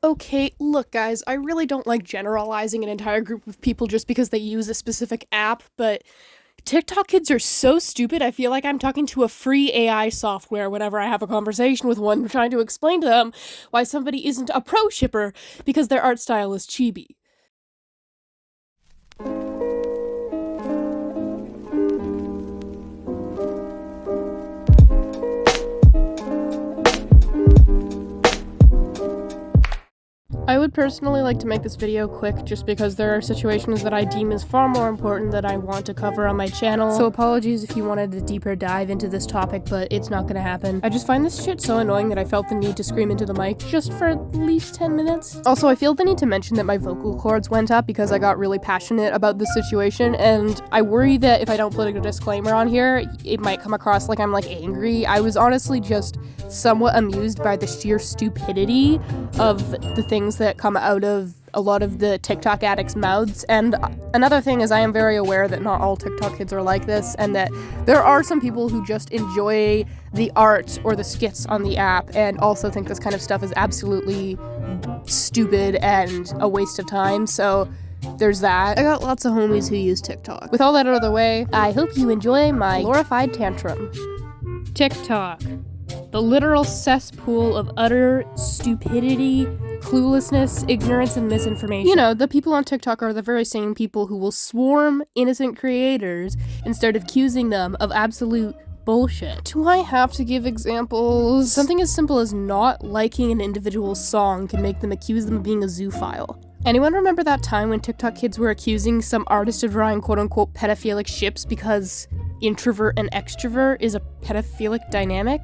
Okay, look guys, I really don't like generalizing an entire group of people just because they use a specific app, but TikTok kids are so stupid. I feel like I'm talking to a free AI software whenever I have a conversation with one trying to explain to them why somebody isn't a pro shipper because their art style is chibi. I would personally like to make this video quick just because there are situations that I deem as far more important that I want to cover on my channel, so apologies if you wanted a deeper dive into this topic, but it's not gonna happen. I just find this shit so annoying that I felt the need to scream into the mic just for at least 10 minutes. Also, I feel the need to mention that my vocal cords went up because I got really passionate about this situation, and I worry that if I don't put a disclaimer on here, it might come across like I'm angry. I was honestly just somewhat amused by the sheer stupidity of the things that come out of a lot of the TikTok addicts' mouths. And another thing is I am very aware that not all TikTok kids are like this, and that there are some people who just enjoy the art or the skits on the app and also think this kind of stuff is absolutely stupid and a waste of time, so there's that. I got lots of homies who use TikTok. With all that out of the way, I hope you enjoy my glorified tantrum. TikTok. The literal cesspool of utter stupidity, cluelessness, ignorance, and misinformation. You know, the people on TikTok are the very same people who will swarm innocent creators instead of accusing them of absolute bullshit. Do I have to give examples? Something as simple as not liking an individual song can make them accuse them of being a zoophile. Anyone remember that time when TikTok kids were accusing some artist of drawing quote-unquote pedophilic ships because introvert and extrovert is a pedophilic dynamic?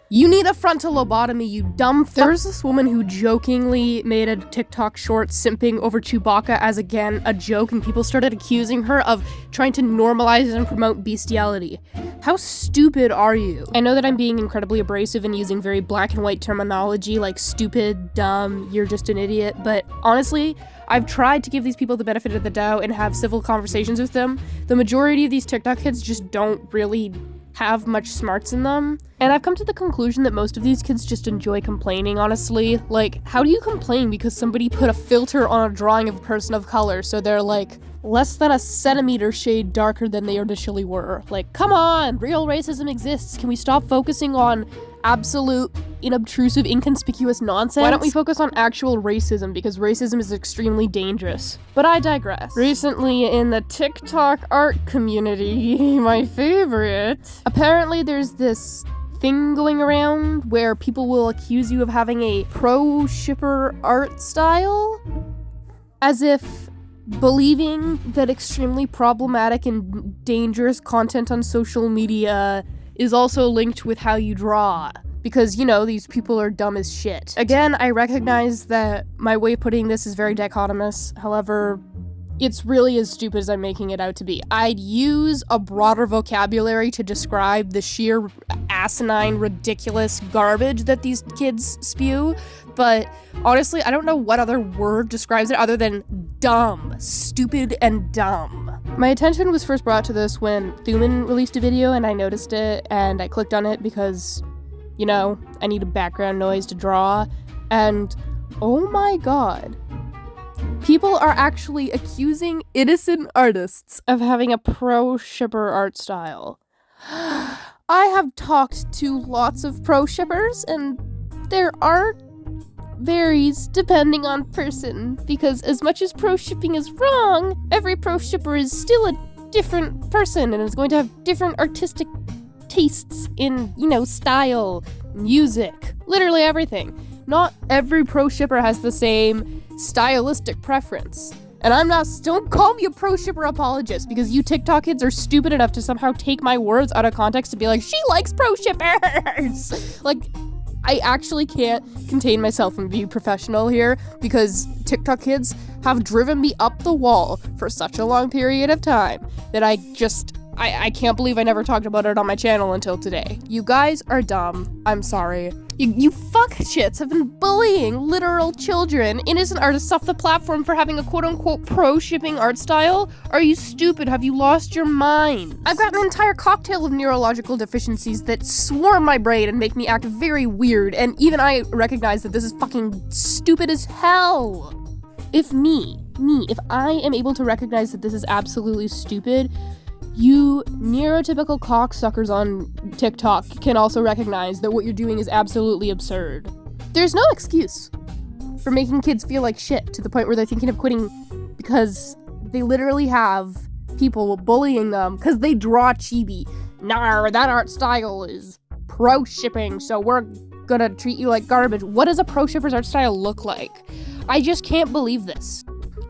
You need a frontal lobotomy, you dumb fuck. There was this woman who jokingly made a TikTok short simping over Chewbacca as, again, a joke, and people started accusing her of trying to normalize and promote bestiality. How stupid are you? I know that I'm being incredibly abrasive and using very black and white terminology like stupid, dumb, you're just an idiot, but honestly, I've tried to give these people the benefit of the doubt and have civil conversations with them. The majority of these TikTok kids just don't really have much smarts in them. And I've come to the conclusion that most of these kids just enjoy complaining, honestly. Like, how do you complain because somebody put a filter on a drawing of a person of color so they're less than a centimeter shade darker than they initially were? Like, come on, real racism exists. Can we stop focusing on absolute, inobtrusive, inconspicuous nonsense? Why don't we focus on actual racism, because racism is extremely dangerous. But I digress. Recently in the TikTok art community, my favorite, apparently there's this thing going around where people will accuse you of having a pro-shipper art style, as if believing that extremely problematic and dangerous content on social media is also linked with how you draw. Because, these people are dumb as shit. Again, I recognize that my way of putting this is very dichotomous. However, it's really as stupid as I'm making it out to be. I'd use a broader vocabulary to describe the sheer asinine, ridiculous garbage that these kids spew, but honestly, I don't know what other word describes it other than dumb. Stupid and dumb. My attention was first brought to this when Thuman released a video and I noticed it and I clicked on it because, I need a background noise to draw, and oh my god. People are actually accusing innocent artists of having a pro-shipper art style. I have talked to lots of pro-shippers, and their art varies depending on person, because as much as pro-shipping is wrong, every pro-shipper is still a different person and is going to have different artistic tastes in, style, music, literally everything. Not every pro-shipper has the same stylistic preference. And don't call me a pro-shipper apologist, because you TikTok kids are stupid enough to somehow take my words out of context to be like, she likes pro-shippers! I actually can't contain myself and be professional here, because TikTok kids have driven me up the wall for such a long period of time that I just I can't believe I never talked about it on my channel until today. You guys are dumb. I'm sorry. You fuck shits have been bullying literal children, innocent artists off the platform for having a quote-unquote pro-shipping art style? Are you stupid? Have you lost your mind? I've got an entire cocktail of neurological deficiencies that swarm my brain and make me act very weird, and even I recognize that this is fucking stupid as hell. If if I am able to recognize that this is absolutely stupid, you neurotypical cocksuckers on TikTok can also recognize that what you're doing is absolutely absurd. There's no excuse for making kids feel like shit to the point where they're thinking of quitting because they literally have people bullying them because they draw chibi. Nah, that art style is pro-shipping, so we're gonna treat you like garbage. What does a pro-shipper's art style look like? I just can't believe this.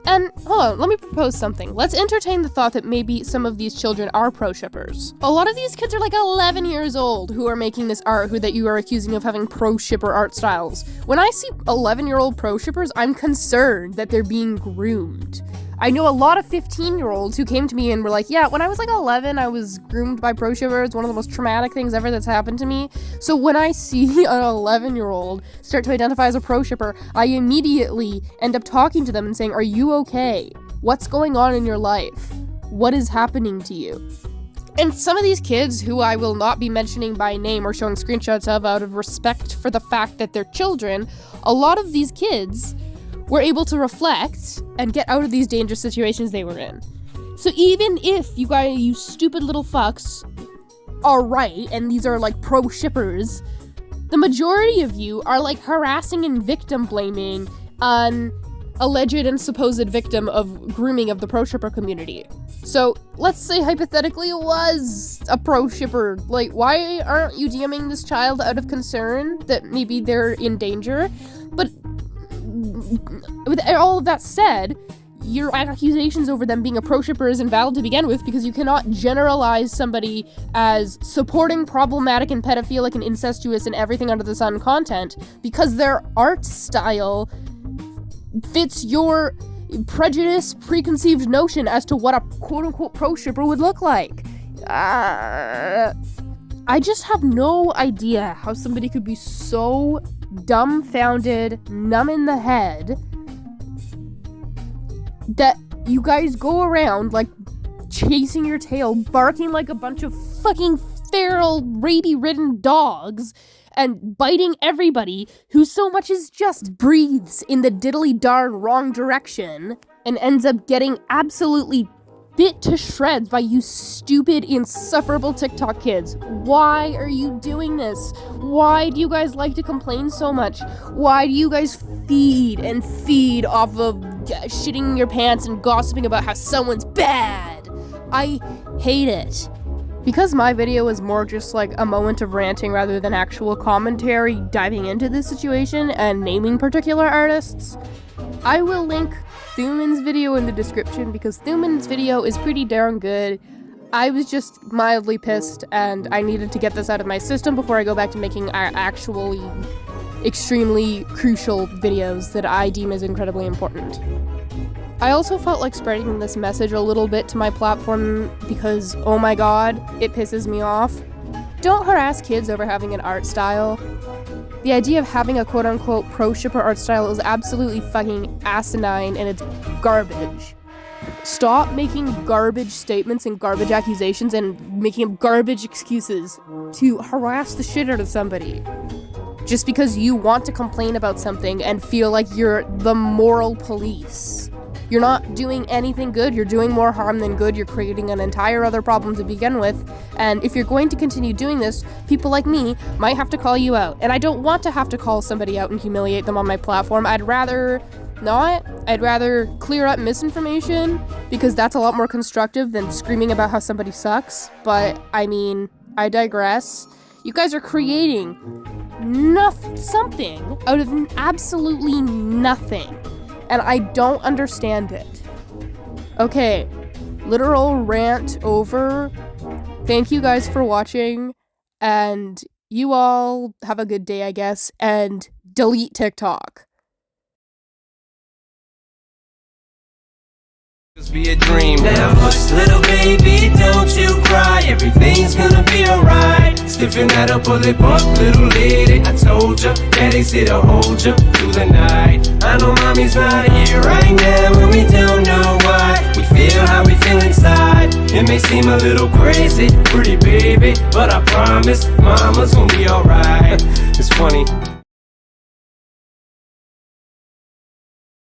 And hold on, let me propose something. Let's entertain the thought that maybe some of these children are pro-shippers. A lot of these kids are like 11 years old who are making this art that you are accusing of having pro-shipper art styles. When I see 11-year-old pro-shippers, I'm concerned that they're being groomed. I know a lot of 15-year-olds who came to me and were like, yeah, when I was like 11, I was groomed by pro-shippers. One of the most traumatic things ever that's happened to me. So when I see an 11-year-old start to identify as a pro-shipper, I immediately end up talking to them and saying, are you okay? What's going on in your life? What is happening to you? And some of these kids, who I will not be mentioning by name or showing screenshots of out of respect for the fact that they're children, a lot of these kids were able to reflect and get out of these dangerous situations they were in. So even if you guys, you stupid little fucks, are right, and these are like pro-shippers, the majority of you are like harassing and victim blaming an alleged and supposed victim of grooming of the pro-shipper community. So let's say hypothetically it was a pro-shipper. Like, why aren't you DMing this child out of concern that maybe they're in danger? But with all of that said, your accusations over them being a pro-shipper is invalid to begin with, because you cannot generalize somebody as supporting problematic and pedophilic and incestuous and everything under the sun content because their art style fits your preconceived notion as to what a quote-unquote pro-shipper would look like. I just have no idea how somebody could be so dumbfounded, numb in the head, that you guys go around like chasing your tail, barking like a bunch of fucking feral, rabies-ridden dogs, and biting everybody who so much as just breathes in the diddly darn wrong direction, and ends up getting absolutely bit to shreds by you stupid, insufferable TikTok kids. Why are you doing this? Why do you guys like to complain so much? Why do you guys feed off of shitting your pants and gossiping about how someone's bad? I hate it. Because my video is more just like a moment of ranting rather than actual commentary diving into this situation and naming particular artists, I will link Thumans' video in the description, because Thumans' video is pretty darn good. I was just mildly pissed, and I needed to get this out of my system before I go back to making actually extremely crucial videos that I deem as incredibly important. I also felt like spreading this message a little bit to my platform because, oh my god, it pisses me off. Don't harass kids over having an art style. The idea of having a quote-unquote pro-shipper art style is absolutely fucking asinine, and it's garbage. Stop making garbage statements and garbage accusations and making up garbage excuses to harass the shit out of somebody. Just because you want to complain about something and feel like you're the moral police. You're not doing anything good, you're doing more harm than good, you're creating an entire other problem to begin with, and if you're going to continue doing this, people like me might have to call you out. And I don't want to have to call somebody out and humiliate them on my platform. I'd rather not. I'd rather clear up misinformation, because that's a lot more constructive than screaming about how somebody sucks. But, I mean, I digress. You guys are creating something out of absolutely nothing. And I don't understand it. Okay, literal rant over. Thank you guys for watching, and you all have a good day, I guess, and delete TikTok. Be a dream. Now hush, little baby, don't you cry. Everything's gonna be alright. Stiffen that up, pull it up, little lady. I told ya, daddy's here to hold ya through the night. I know mommy's not here right now, and we don't know why. We feel how we feel inside. It may seem a little crazy, pretty baby, but I promise mama's gonna be alright. It's funny.